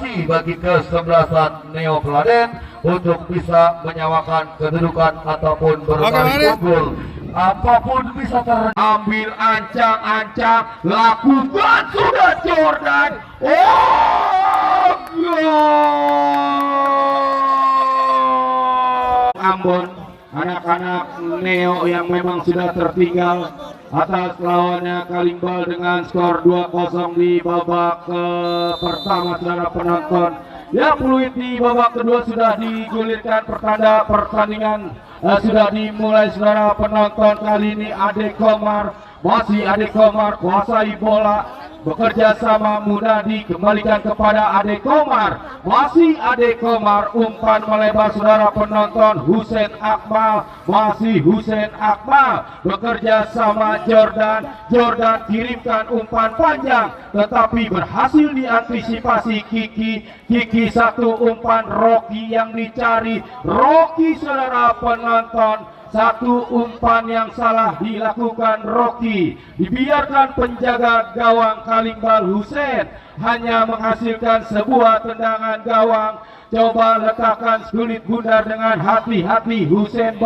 masih bagi kesebelasan Neo Kladen untuk bisa menyamakan kedudukan ataupun bertarik unggul. Apapun bisa terambil, ancang-ancang, lakukan sudah Jordan. Oh, gol! Ambon, anak-anak Neo yang memang sudah tertinggal atas lawannya Kalimbal dengan skor 2-0 di babak pertama, saudara penonton. Ya, peluit di babak kedua sudah digulirkan, pertanda pertandingan sudah dimulai, saudara penonton. Kali ini Ade Komar, masih Ade Komar kuasai bola, bekerja sama Munadi, kembalikan kepada Ade Komar, masih Ade Komar, umpan melebar, saudara penonton. Husein Akmal, masih Husein Akmal, bekerja sama Jordan. Jordan kirimkan umpan panjang, tetapi berhasil diantisipasi Kiki satu umpan. Rocky yang dicari, Rocky, saudara penonton. Satu umpan yang salah dilakukan Rocky, dibiarkan penjaga gawang Kalimbal Husein hanya menghasilkan sebuah tendangan gawang. Coba letakkan kulit bundar dengan hati-hati. Husein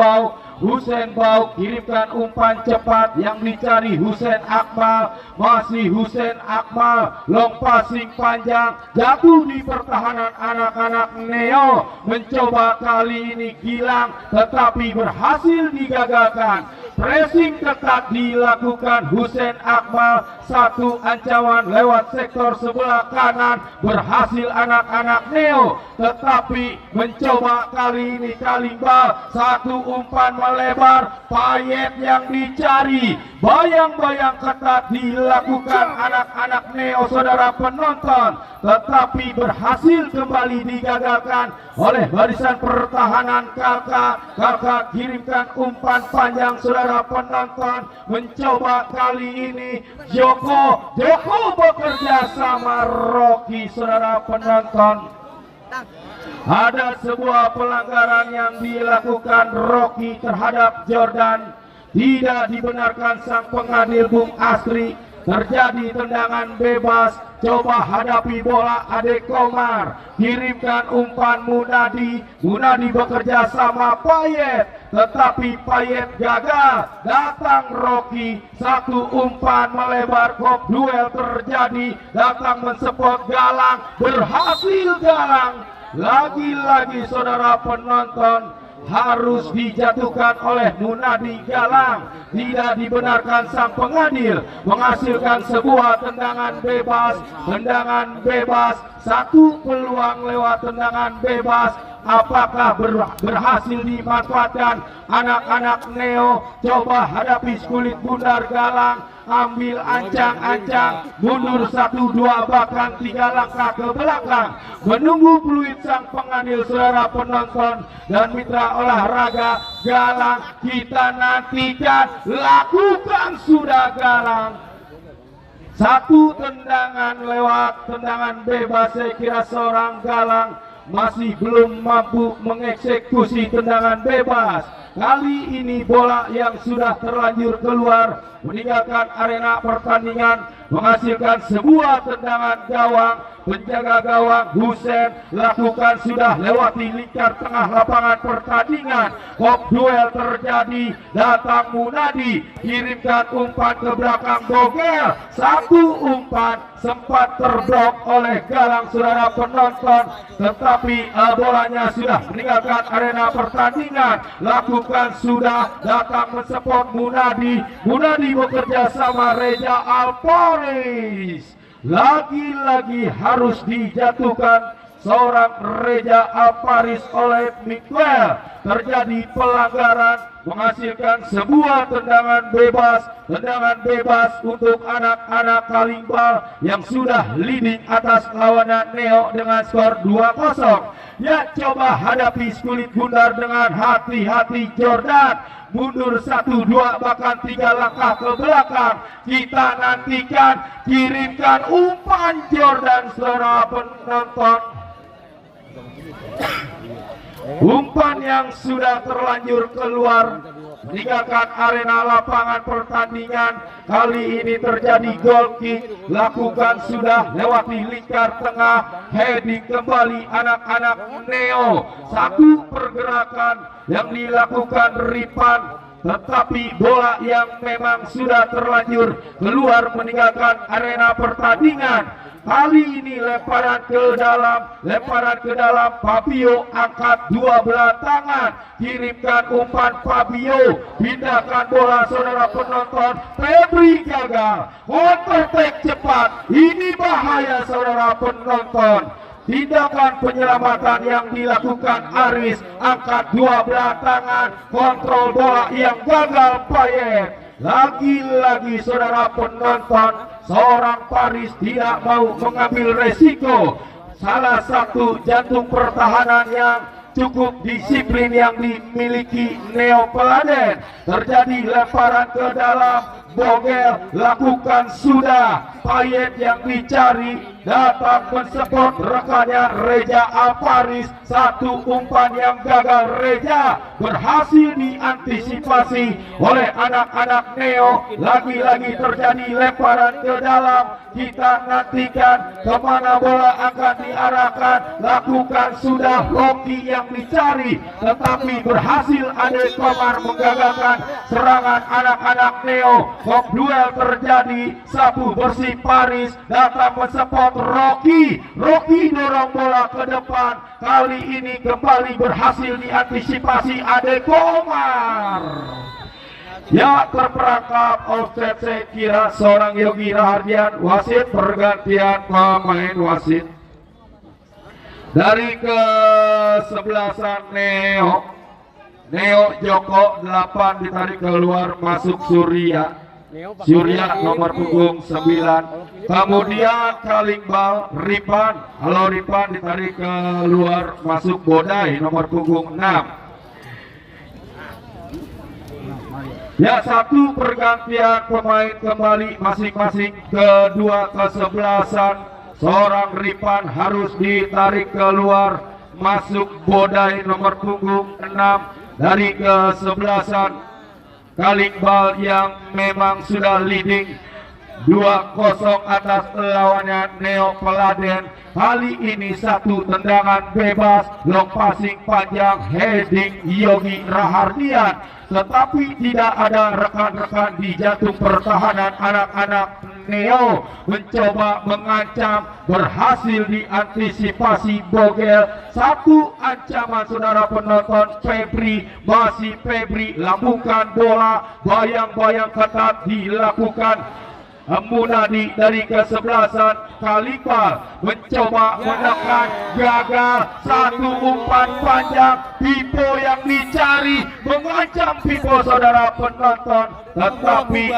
Bau kirimkan umpan cepat yang dicari Husein Akmal, masih Husein Akmal, long passing panjang, jatuh di pertahanan anak-anak Neo. Mencoba kali ini Gilang, tetapi berhasil digagalkan. Pressing ketat dilakukan Husein Akmal, satu ancaman lewat sektor sebelah kanan, berhasil anak-anak Neo, tetapi mencoba kali ini Kalimbal, satu umpan melebar. Payet yang dicari, bayang-bayang ketat dilakukan anak-anak Neo, saudara penonton, tetapi berhasil kembali digagalkan oleh barisan pertahanan Kakak kirimkan umpan panjang, saudara penonton. Mencoba kali ini Joko bekerja sama Rocky, saudara penonton. Ada sebuah pelanggaran yang dilakukan Rocky terhadap Jordan. Tidak dibenarkan sang pengadil Bung Asri. Terjadi tendangan bebas. Coba hadapi bola Ade Komar, kirimkan umpan Munadi bekerja sama Payet, tetapi Payet gagal. Datang Rocky, satu umpan melebar, kop duel terjadi, datang mensupport Galang, berhasil Galang. Lagi-lagi, saudara penonton, harus dijatuhkan oleh Munadi Galang. Tidak dibenarkan sang pengadil menghasilkan sebuah tendangan bebas. Satu peluang lewat tendangan bebas. Apakah berhasil dimanfaatkan anak-anak Neo? Coba hadapi kulit bundar Galang, ambil ancang-ancang, mundur 1-2 bahkan 3 langkah ke belakang, menunggu peluit sang pengadil, saudara penonton dan mitra olahraga. Galang kita nantikan, lakukan sudah Galang. Satu tendangan lewat tendangan bebas. Saya kira seorang Galang masih belum mampu mengeksekusi tendangan bebas. Kali ini bola yang sudah terlanjur keluar meninggalkan arena pertandingan, menghasilkan sebuah tendangan gawang. Penjaga gawang Husein lakukan sudah lewati lingkar tengah lapangan pertandingan. Kop duel terjadi, datang Munadi, kirimkan umpan ke belakang Bogel. Satu umpan sempat terblok oleh Galang, saudara penonton, tetapi bolanya sudah meninggalkan arena pertandingan. Lakukan sudah, datang mensupport Munadi bekerja sama Reza Alparis. Lagi-lagi harus dijatuhkan seorang Reza Alparis oleh Miguel. Terjadi pelanggaran, menghasilkan sebuah tendangan bebas untuk anak-anak Kalimbal yang sudah leading atas lawannya Neo dengan skor 2-0. Ya, coba hadapi kulit bundar dengan hati-hati Jordan. Mundur 1-2 bahkan 3 langkah ke belakang. Kita nantikan, kirimkan umpan Jordan, saudara penonton. Umpan yang sudah terlanjur keluar meninggalkan arena lapangan pertandingan. Kali ini terjadi goal kick, lakukan sudah lewati lingkar tengah, heading kembali anak-anak Neo. Satu pergerakan yang dilakukan Ripan, tetapi bola yang memang sudah terlanjur keluar meninggalkan arena pertandingan. Kali ini lemparan ke dalam, Fabio angkat dua belah tangan, kirimkan umpan Fabio, pindahkan bola saudara penonton, Febri gagal, counter attack cepat, ini bahaya saudara penonton. Tindakan penyelamatan yang dilakukan Aris, angkat dua belah tangan, kontrol bola yang gagal Payet. Lagi-lagi saudara penonton, seorang Paris tidak mau mengambil resiko. Salah satu jantung pertahanan yang cukup disiplin yang dimiliki Neo Peladen. Terjadi lemparan ke dalam, Bogel lakukan sudah, Payet yang dicari datang mensupport rekannya Reza Alparis. Satu umpan yang gagal Reza berhasil diantisipasi oleh anak-anak Neo. Lagi-lagi terjadi lemparan ke dalam, kita nantikan kemana bola akan diarahkan. Lakukan sudah, Loki yang dicari tetapi berhasil Ade Komar menggagalkan serangan anak-anak Neo. Kok duel terjadi, sapu bersih Paris datang mensupport Rocky dorong bola ke depan. Kali ini kembali berhasil diantisipasi Ade Komar. Ya, terperangkap offset, saya kira seorang Yogi Rahardian. Wasit pergantian pemain wasit dari kesebelasan Neo Joko 8 ditarik keluar, masuk Surya nomor punggung 9. Kemudian Kalingbal Ripan, halo Ripan, ditarik keluar, masuk Bodai nomor punggung 6. Ya, satu pergantian pemain kembali masing-masing kedua kesebelasan. Seorang Ripan harus ditarik keluar, masuk Bodai nomor punggung 6 dari kesebelasan Kalingbal yang memang sudah leading 2-0 atas lawannya Neo Peladen. Kali ini satu tendangan bebas, long passing panjang, heading Yogi Rahardian, tetapi tidak ada rekan-rekan di jantung pertahanan anak-anak Neo. Mencoba mengancam, berhasil diantisipasi Bogel. Satu ancaman saudara penonton, Febri, masih Febri lambungkan bola, bayang-bayang ketat dilakukan Munadi dari kesebelasan Kalingbal, mencoba menekan, gagal. Satu umpan panjang, Pipo yang dicari, mengancam Pipo saudara penonton, tetapi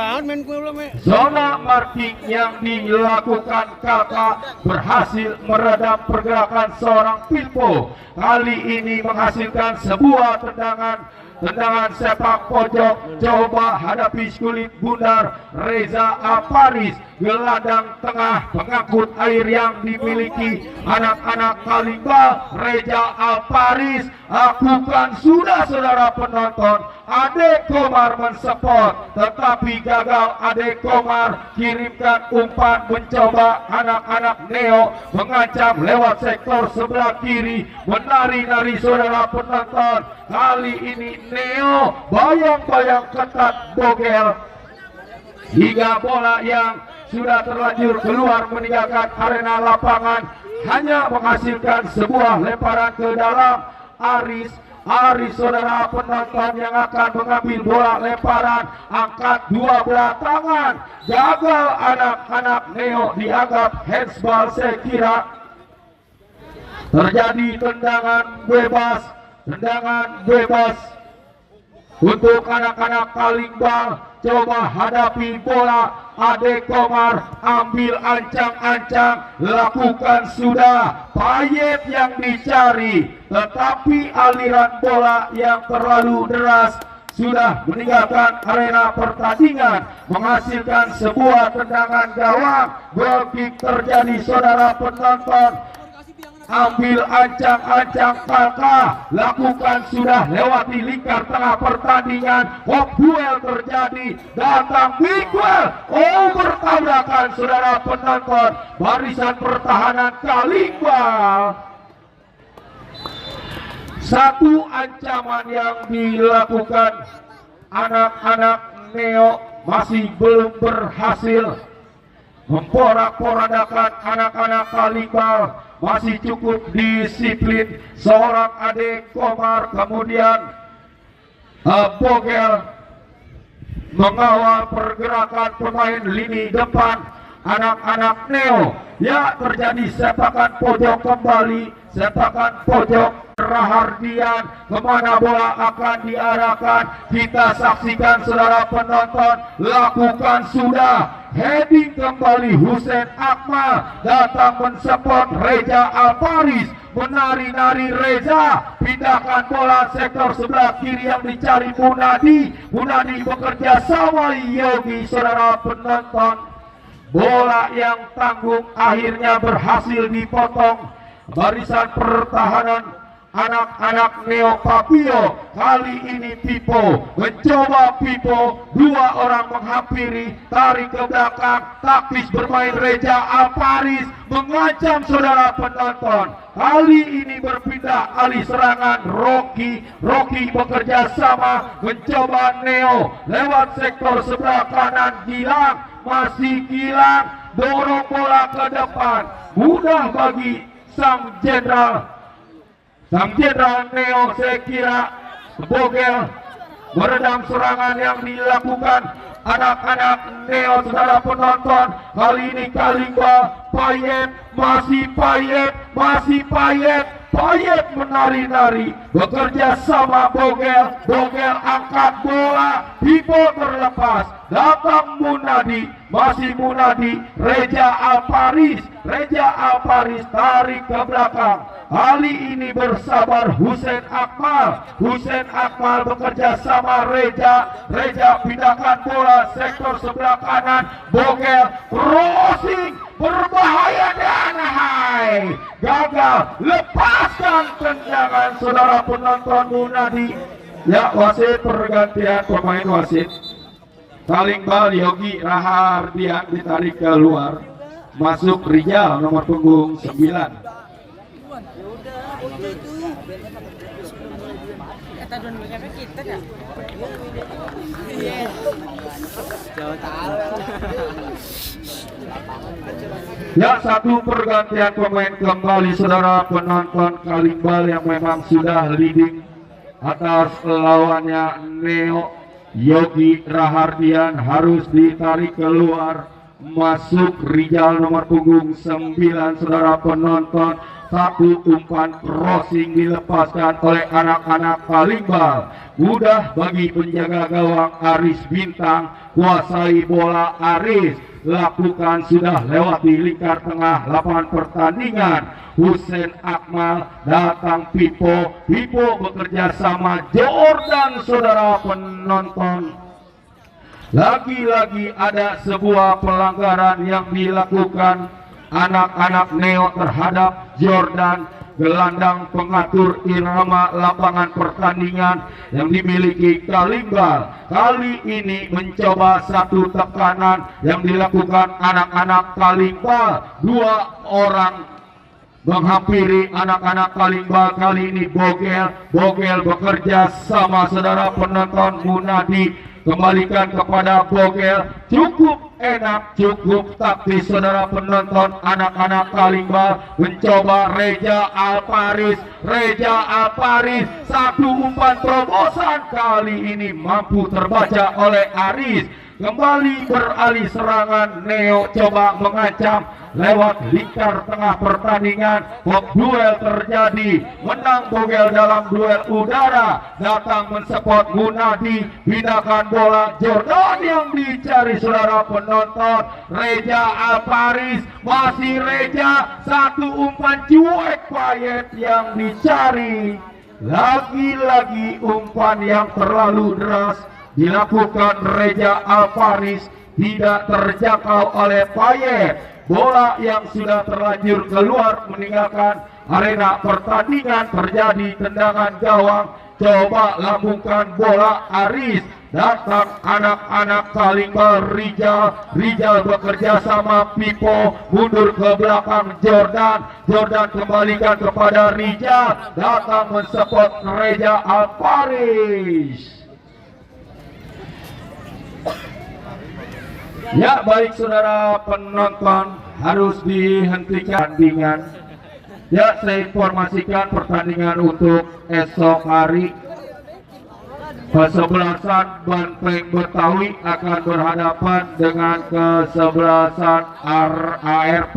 zona marking yang dilakukan kakak berhasil meredam pergerakan seorang Pipo. Kali ini menghasilkan sebuah tendangan sepak pojok, coba hadapi kulit bundar Reza Alparis. Gelandang tengah pengangkut air yang dimiliki anak-anak Kalingbal, Reza Alparis, lakukan sudah saudara penonton. Ade Komar mensupport tetapi gagal. Ade Komar kirimkan umpan, mencoba anak-anak Neo mengancam lewat sektor sebelah kiri, menari-nari saudara penonton. Kali ini Neo bayang-bayang ketat Bogel hingga bola yang sudah terlanjur keluar meninggalkan arena lapangan hanya menghasilkan sebuah lemparan ke dalam. Aris saudara penonton yang akan mengambil bola lemparan, angkat dua belah tangan, gagal anak-anak Neo, dianggap handsball. Saya kira terjadi tendangan bebas untuk anak-anak Kalingbal. Coba hadapi bola, Ade Komar ambil ancang-ancang, lakukan sudah, Payet yang dicari, tetapi aliran bola yang terlalu deras sudah meninggalkan arena pertandingan, menghasilkan sebuah tendangan gawang. Goal kick terjadi saudara penonton. ambil ancang-ancang kakak, lakukan sudah lewati lingkar tengah pertandingan. Duel terjadi, datang big well, bertabrakan saudara penonton, barisan pertahanan Kalimbal. Satu ancaman yang dilakukan anak-anak Neo masih belum berhasil memporak-porandakan anak-anak Kalimbal. Masih cukup disiplin seorang Ade Komar, kemudian Bogel mengawal pergerakan pemain lini depan anak-anak Neo. Ya, terjadi sepakan pojok kembali, sepakan pojok Rahardian. Kemana bola akan diarahkan? Kita saksikan saudara penonton. Lakukan sudah heading kembali. Husein Akmal datang mensupport Reza Alparis. Menari-nari Reza, pindahkan bola sektor sebelah kiri yang dicari Munadi. Munadi bekerja sama Yogi saudara penonton. Bola yang tanggung akhirnya berhasil dipotong. Barisan pertahanan anak-anak Neo Papio. Kali ini Pipo mencoba Pipo, dua orang menghampiri, tarik ke belakang, taktis bermain Reza Alparis, mengancam saudara penonton. Kali ini berpindah alih serangan Rocky bekerja sama, mencoba Neo lewat sektor sebelah kanan. Gilang, masih Gilang, dorong bola ke depan, mudah bagi sang jenderal Neo. Saya kira Bogel meredam serangan yang dilakukan anak-anak Neo saudara penonton. Kali ini Kalimbal, Payet, masih Payet menari-nari, bekerja sama Bogel angkat bola, Pipo terlepas, datang Munadi, masih Munadi, Reza Alparis tarik ke belakang. Kali ini bersabar Husein Akmal bekerja sama Reza pindahkan bola sektor sebelah kanan. Bogel crossing berbahaya dan gagal, lepaskan tendangan saudara penonton Munadi. Ya, wasit pergantian pemain wasit. Kalimbal Yogi Rahardian ditarik keluar, masuk Rijal nomor punggung 9. Ya, satu pergantian pemain kembali saudara penonton. Kalimbal yang memang sudah leading atas lawannya Neo. Yogi Rahardian harus ditarik keluar, masuk Rijal nomor punggung 9 saudara penonton. Satu umpan crossing dilepaskan oleh anak-anak Kalimbal. Mudah bagi penjaga gawang Aris Bintang, kuasai bola Aris, lakukan sudah lewati lingkar tengah lapangan pertandingan. Husein Akmal, datang Pipo bekerja sama Jordan saudara penonton. Lagi-lagi ada sebuah pelanggaran yang dilakukan anak-anak Neo terhadap Jordan, gelandang pengatur irama lapangan pertandingan yang dimiliki Kalimbal. Kali ini mencoba satu tekanan yang dilakukan anak-anak Kalimbal. Dua orang menghampiri anak-anak Kalimbal. Kali ini Bogel bekerja sama saudara penonton. Munadi kembalikan kepada Bogel, cukup enak, cukup taktis saudara penonton. Anak-anak Kalimbal mencoba Reza Alparis, satu umpan terobosan kali ini mampu terbaca oleh Aris. Kembali beralih serangan, Neo coba mengancam lewat lingkar tengah pertandingan. Duel terjadi, menang Bogel dalam duel udara, datang mensupport Munadi, pindahkan bola Jordan yang dicari saudara penonton. Reza Alparis, masih Reza, satu umpan cuek Payet yang dicari. Lagi-lagi umpan yang terlalu deras dilakukan Reza Alparis, tidak terjangkau oleh Payet. Bola yang sudah terlanjur keluar meninggalkan arena pertandingan terjadi tendangan gawang. Coba lambungkan bola Aris. Datang anak-anak Kalimba Rijal. Rijal bekerja sama Pipo. Mundur ke belakang Jordan. Jordan kembalikan kepada Rijal. Datang mensupport Reza Alparis. Ya baik saudara penonton, harus dihentikan pertandingan. Ya saya informasikan pertandingan untuk esok hari. Kesebelasan Banteng Betawi akan berhadapan dengan kesebelasan ARP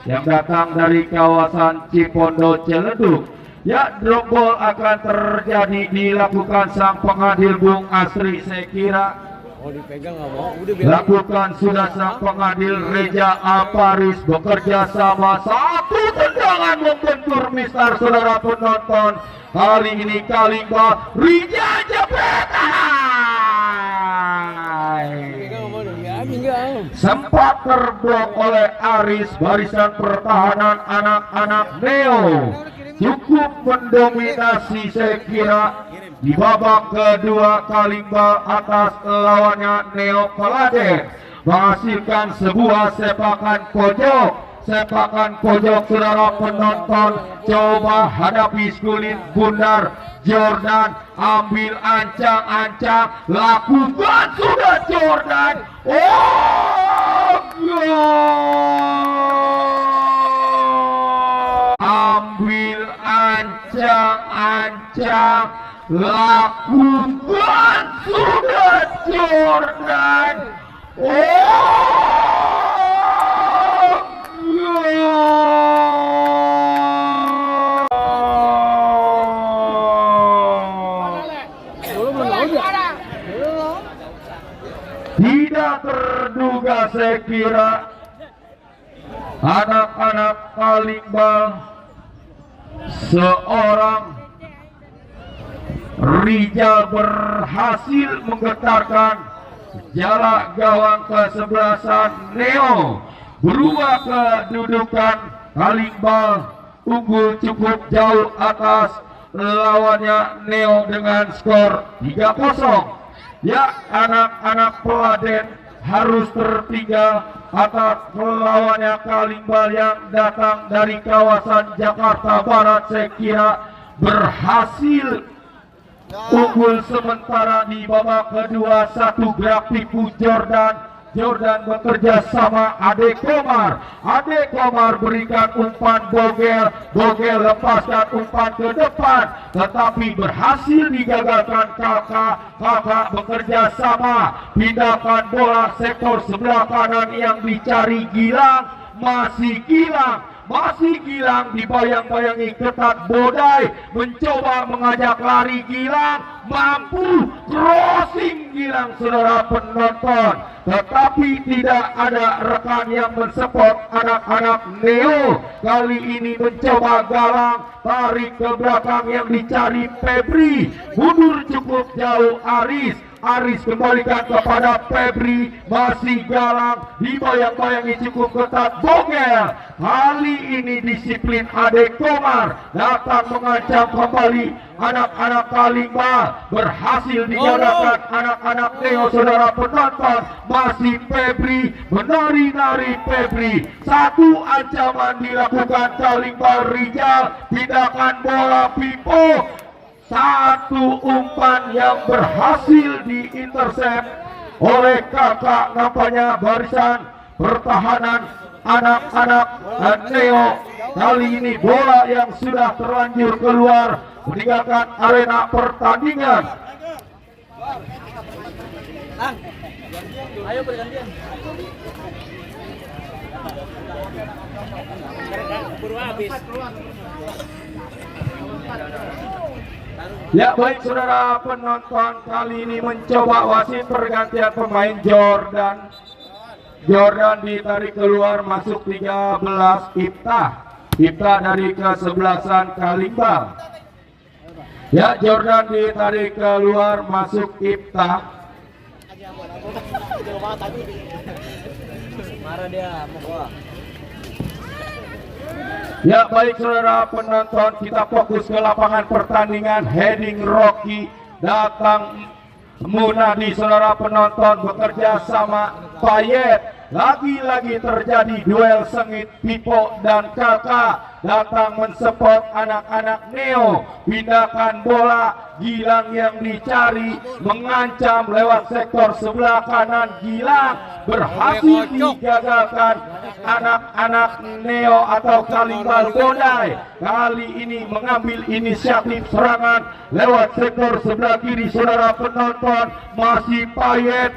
yang datang dari kawasan Cipondo Ciledug. Ya, drop ball akan terjadi dilakukan sang pengadil Bung Asri. Saya kira dipegang nggak mau, udah lakukan sudah sang pengadil Reza Alparis bekerja sama. Satu tendangan membentur mistar saudara penonton. Kali ini Kalimba Rija Jepetai sempat terblok oleh Aris. Barisan pertahanan anak-anak Neo cukup mendominasi saya kira. Di babak kedua Kalimba atas lawannya Neo Peladen menghasilkan sebuah sepakan pojok. Sepakan pojok saudara penonton. Coba hadapi skulit bundar Jordan, ambil ancang-ancang, lakukan sudah Jordan. Oh, gol! Ambil ancang-ancang, lakukan sudah Jordan. Tidak terduga saya kira anak-anak Kalimba, seorang Rijal berhasil menggetarkan jarak gawang kesebelasan Neo. Berubah kedudukan Kalimba unggul cukup jauh atas lawannya Neo dengan skor 3-0. Ya, anak-anak Peladen harus tertinggal atas lawannya Kalimba yang datang dari kawasan Jakarta Barat. Saya kira berhasil unggul sementara di babak kedua. Satu gerak tipu Jordan. Jordan bekerja sama Ade Komar. Ade Komar berikan umpan Bogel. Bogel lepaskan umpan ke depan, tetapi berhasil digagalkan Kakak. Kakak bekerja sama pindahkan bola sektor sebelah kanan yang dicari Gilang. Masih Gilang. Masih Gilang dibayang-bayangi ketat Bodai. Mencoba mengajak lari Gilang. Mampu crossing Gilang saudara penonton. Tetapi tidak ada rekan yang mensupport anak-anak Neo. Kali ini mencoba Galang. Tarik ke belakang yang dicari Febri. Mundur cukup jauh Aris. Aris kembalikan kepada Febri. Masih Galang. Dibayang-bayangi cukup ketat Bogel. Kali ini disiplin Ade Komar. Datang mengancam kembali anak-anak Kalimba. Berhasil dinyalakan anak-anak Neo saudara penonton. Masih Febri. Menari-nari Febri. Satu ancaman dilakukan Kalimba Rijal. Pindahkan bola Pipo. Satu umpan yang berhasil diintersep oleh kakak, nampaknya barisan pertahanan anak-anak Neo. Kali ini bola yang sudah terlanjur keluar meninggalkan arena pertandingan. Ayo bergantian. Buru habis. Ya baik saudara penonton, kali ini mencoba wasit pergantian pemain Jordan. Jordan ditarik keluar, masuk 13 Iftah. Iftah dari kesebelasan Kalimba. Ya, Jordan ditarik keluar, masuk Iftah. Marah dia mau gua. Ya baik saudara penonton, kita fokus ke lapangan pertandingan. Heading Rocky datang Munadi, saudara penonton, bekerja sama Payet. Lagi-lagi terjadi duel sengit. Pipo dan Kakak datang mensupport anak-anak Neo. Pindahkan bola, Gilang yang dicari, mengancam lewat sektor sebelah kanan. Gilang berhasil digagalkan anak-anak Neo atau Kalimbal Bodai. Kali ini mengambil inisiatif serangan lewat sektor sebelah kiri, saudara penonton. Masih Payet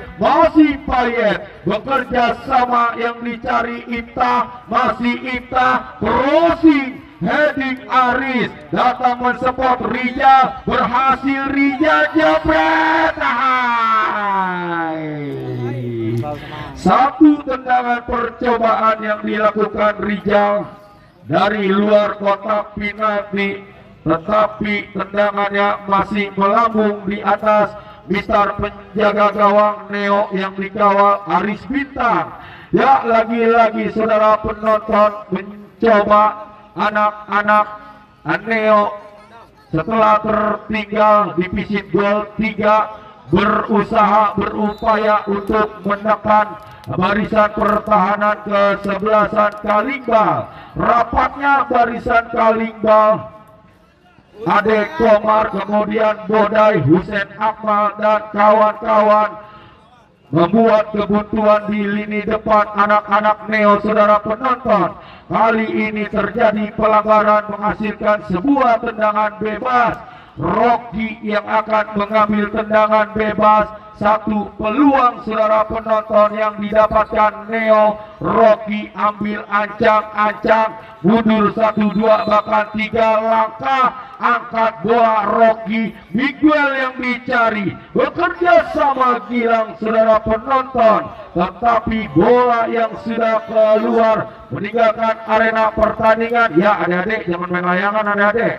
bekerja sama, yang dicari Iftah, masih Iftah, crossing, heading Aris, datang mensupport Rijal, berhasil Rijal jebret. Satu tendangan percobaan yang dilakukan Rijal dari luar kotak penalti, tetapi tendangannya masih melambung di atas Mister penjaga gawang Neo yang dikawal Aris Bintang. Ya, lagi-lagi saudara penonton mencoba anak-anak Neo setelah tertinggal di pisit gol 3 berupaya untuk menekan barisan pertahanan kesebelasan Kalimbal. Rapatnya barisan Kalimbal, Ade Komar, kemudian Bodai, Husein Akmal dan kawan-kawan membuat kebuntuan di lini depan anak-anak Neo, saudara penonton. Kali ini terjadi pelanggaran menghasilkan sebuah tendangan bebas. Rocky yang akan mengambil tendangan bebas. Satu peluang saudara penonton yang didapatkan Neo. Rocky ambil ancang-ancang, mundur 1, 2 bahkan 3 langkah, angkat bola Rocky. Miguel yang dicari, bekerja sama Gilang saudara penonton, tetapi bola yang sudah keluar meninggalkan arena pertandingan. Ya adik-adik, jangan main layangan adik-adik,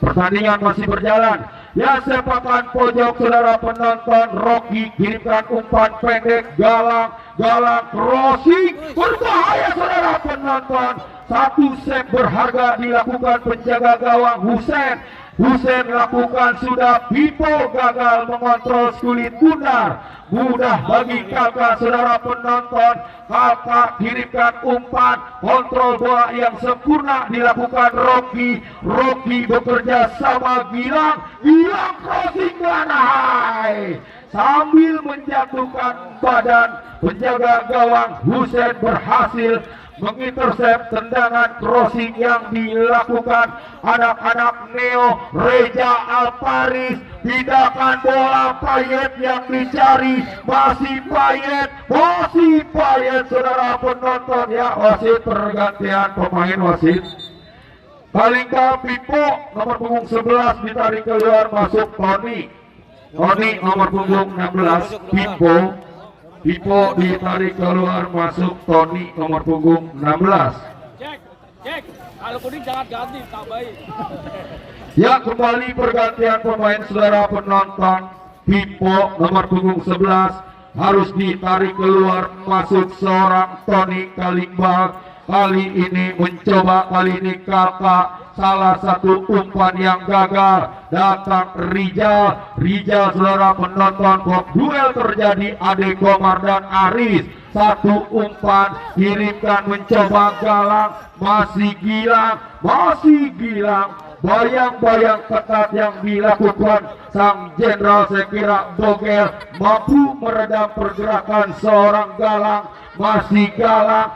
pertandingan masih berjalan. Ya, sepakan pojok saudara penonton. Rocky kirimkan umpan pendek, Galang crossing, berbahaya saudara penonton. Satu save berharga dilakukan penjaga gawang Husein lakukan sudah. Pipo gagal mengontrol kulit bundar. Mudah bagi Kakak saudara penonton. Kakak kirimkan umpan, kontrol bola yang sempurna dilakukan Rocky bekerja sama Gilang crossing dan high sambil menjatuhkan badan. Penjaga gawang Husein berhasil mengintersep tendangan crossing yang dilakukan anak-anak Neo. Reza Alparis pindahkan bola, Payet yang dicari, masih Payet saudara penonton. Ya, wasit pergantian pemain wasit. Kalingka Pipo nomor punggung 11 ditarik keluar, masuk Tony nomor punggung 16. Pipo ditarik keluar, masuk Tony nomor punggung 16. Cek, kalau kuning jangan ganti, tambahin. Ya, kembali pergantian pemain saudara penonton. Pipo nomor punggung 11 harus ditarik keluar, masuk seorang Tony Kalimbal. Kali ini mencoba, kali ini Kakak, salah satu umpan yang gagal. Datang Rijal saudara penonton, duel terjadi Ade Komar dan Aris. Satu umpan kirimkan, mencoba Galang, masih Gilang. Bayang-bayang ketat yang dilakukan sang jenderal, saya kira Bogel mampu meredam pergerakan seorang Galang. Masih Galang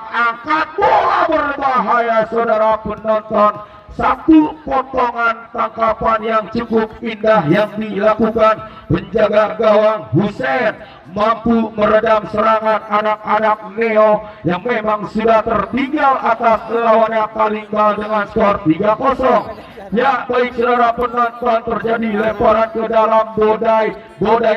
angkat bola berbahaya saudara penonton. Satu potongan tangkapan yang cukup indah yang dilakukan penjaga gawang Husein, mampu meredam serangan anak-anak Neo yang memang sudah tertinggal atas lawannya Kalimbal dengan skor 3-0. Ya, baik saudara penonton, terjadi lemparan ke dalam Bodai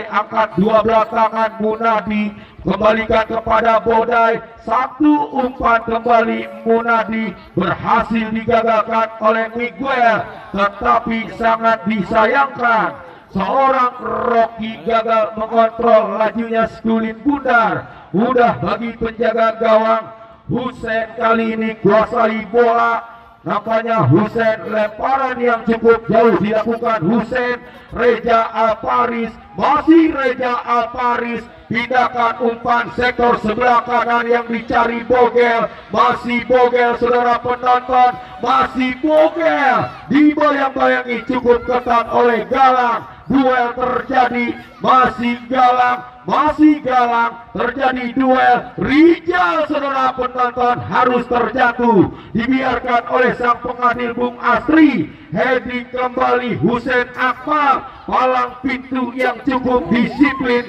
angkat dua belah tangan, Munadi kembalikan kepada Bodai. Satu umpan kembali, Munadi berhasil digagalkan oleh Miguel, tetapi sangat disayangkan seorang Rocky gagal mengontrol lajunya sekulit bundar. Mudah bagi penjaga gawang Husein kali ini kuasai bola. Nampaknya Husein, lemparan yang cukup jauh dilakukan Husein. Reza Alparis, masih Reza Alparis, pindahkan umpan sektor sebelah kanan yang dicari Bogel. Masih Bogel, saudara penonton, masih Bogel, dibayang-bayangi cukup ketat oleh Galang. Duel terjadi, masih Galang, terjadi duel. Rijal, saudara penonton, harus terjatuh, dibiarkan oleh sang pengadil Bung Asri. Heading kembali Husein Akmal, palang pintu yang cukup disiplin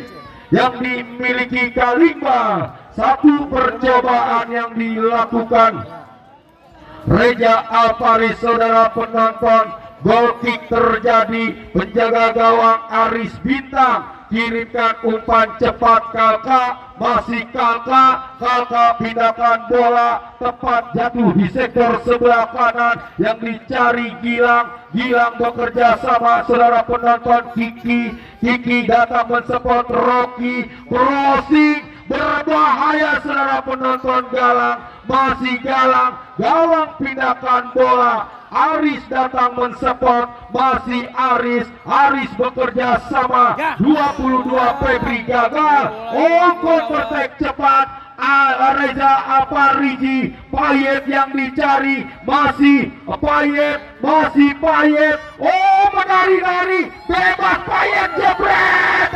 yang dimiliki Kalimba. Satu percobaan yang dilakukan Reza Alparis, saudara penonton. Goal kick terjadi, penjaga gawang Aris Bintang kirimkan umpan cepat Kalka, masih Kalka pindahkan bola tepat jatuh di sektor sebelah kanan yang dicari Gilang bekerja sama, saudara penonton. Kiki datang mensupport Rocky, crossing berbahaya, saudara penonton. Galang, masih Galang pindahkan bola. Aris datang mensupport, masih Aris bekerja sama. 22 Febri gagal. Kontak cepat Reza Alpariji. Payet yang dicari, masih Payet. Menari bebas, Payet jebret.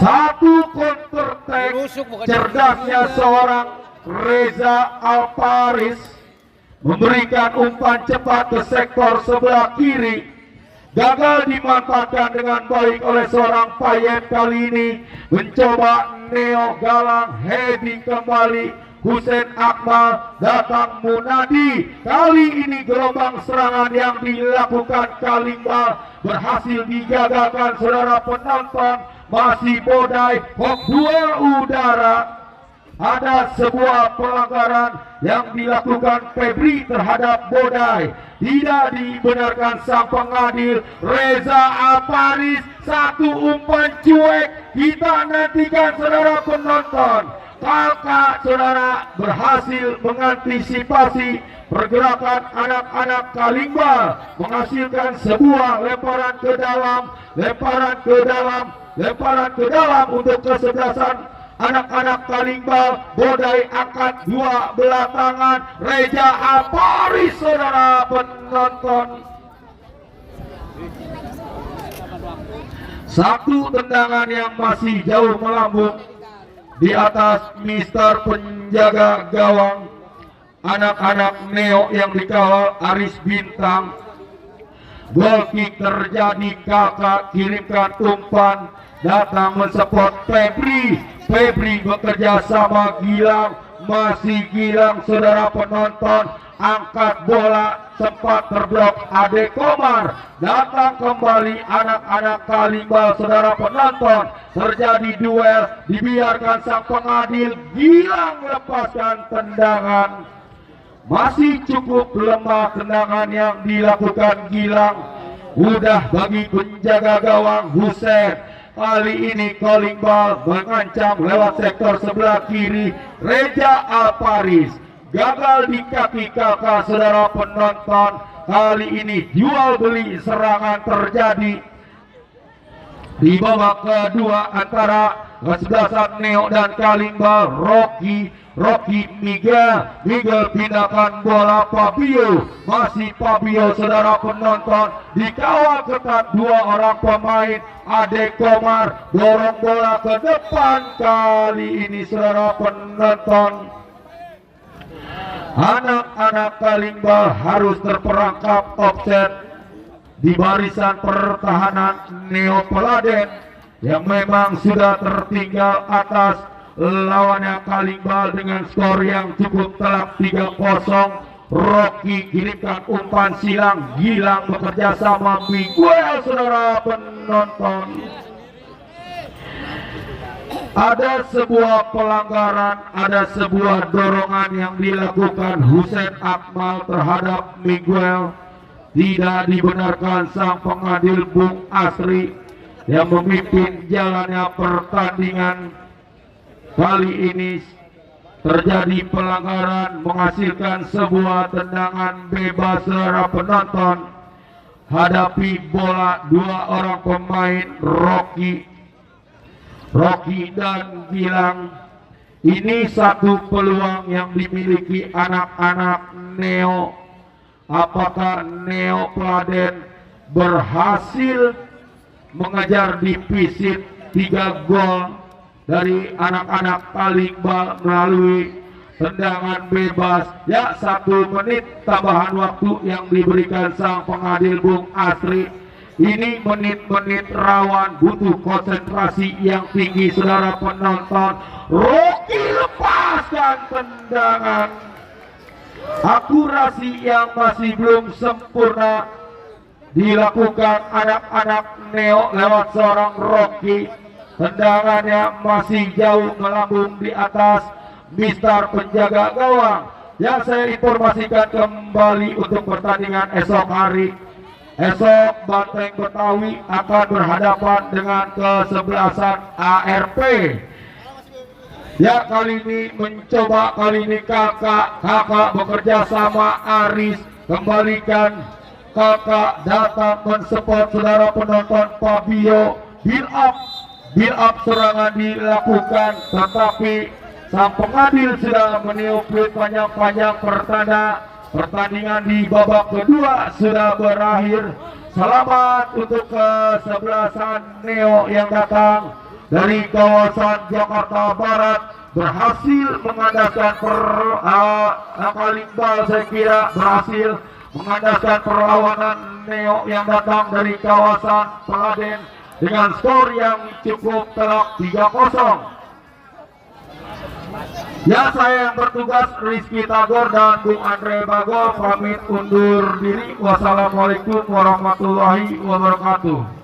Satu counter attack cerdasnya seorang Reza Alparis, memberikan umpan cepat ke sektor sebelah kiri, gagal dimanfaatkan dengan baik oleh seorang Payet. Kali ini mencoba Neo Galang, heading kembali Husein Akmal, datang Munadi. Kali ini gelombang serangan yang dilakukan Kalimba berhasil digagalkan, saudara penonton. Masih Bodai, duel udara. Ada sebuah pelanggaran yang dilakukan Febri terhadap Bodai. Tidak dibenarkan sang pengadil. Reza Alparis, satu umpan cuek. Kita nantikan, saudara penonton. Kalka, saudara, berhasil mengantisipasi pergerakan anak-anak Kalimba, menghasilkan sebuah lemparan ke dalam untuk kesebelasan anak-anak Kalimba. Bodai angkat dua belah tangan. Reza Alparis, saudara penonton. Satu tendangan yang masih jauh melambung di atas Mister penjaga gawang anak-anak Neo yang dikawal Aris Bintang. Goal kick terjadi, Kakak kirimkan umpan, datang mensupport Febri bekerja sama Gilang, masih Gilang, saudara penonton. Angkat bola, sempat terblok Ade Komar. Datang kembali anak-anak Kalimba, saudara penonton. Terjadi duel, dibiarkan sang pengadil. Gilang lepaskan tendangan. Masih cukup lemah tendangan yang dilakukan Gilang. Mudah bagi penjaga gawang Husein. Kali ini calling ball mengancam lewat sektor sebelah kiri. Reza Alparis gagal di kaki kakak, saudara penonton. Kali ini jual beli serangan terjadi di babak kedua antara kesebelasan Neo dan Kalimba. Rocky Miguel pindahkan bola. Fabio, masih Fabio, saudara penonton. Dikawal ketat dua orang pemain. Ade Komar dorong bola ke depan. Kali ini, saudara penonton, anak-anak Kalimba harus terperangkap offset di barisan pertahanan Neo Peladen yang memang sudah tertinggal atas lawannya Kalimba dengan skor yang cukup telak 3-0. Rocky kirimkan umpan silang, Gilang bekerja sama Miguel, saudara penonton. Ada sebuah pelanggaran, ada sebuah dorongan yang dilakukan Husein Akmal terhadap Miguel. Tidak dibenarkan sang pengadil Bung Asri. yang memimpin jalannya pertandingan kali ini. Terjadi pelanggaran menghasilkan sebuah tendangan bebas secara penonton. Hadapi bola dua orang pemain Rocky dan Gilang. Ini satu peluang yang dimiliki anak-anak Neo. Apakah Neo Kladen berhasil mengejar defisit 3 gol dari anak-anak Kalimbal melalui tendangan bebas? Ya, 1 menit tambahan waktu yang diberikan sang pengadil Bung Asri. Ini menit-menit rawan, butuh konsentrasi yang tinggi saudara penonton. Rocky lepaskan tendangan, akurasi yang masih belum sempurna dilakukan anak-anak Neo lewat seorang Rocky. Tendangannya masih jauh melambung di atas Mister penjaga gawang. Yang saya informasikan kembali untuk pertandingan esok hari. Esok Banteng Betawi akan berhadapan dengan kesebelasan ARP. Ya, kali ini mencoba, kali ini kakak bekerja sama Aris. Kembalikan kakak datang mensupport saudara penonton. Fabio build up serangan dilakukan, tetapi sang pengadil sudah meniup panjang-panjang pertanda. Pertandingan di babak kedua sudah berakhir. Selamat untuk kesebelasan Neo yang datang dari kawasan Jakarta Barat, berhasil mengandaskan Kalimbal, saya kira berhasil mengandaskan perlawanan Neo yang datang dari kawasan Kladen dengan skor yang cukup telak 3-0. Ya, saya yang bertugas Rizky Tagor dan Bung Andre Bagol pamit undur diri. Wassalamualaikum warahmatullahi wabarakatuh.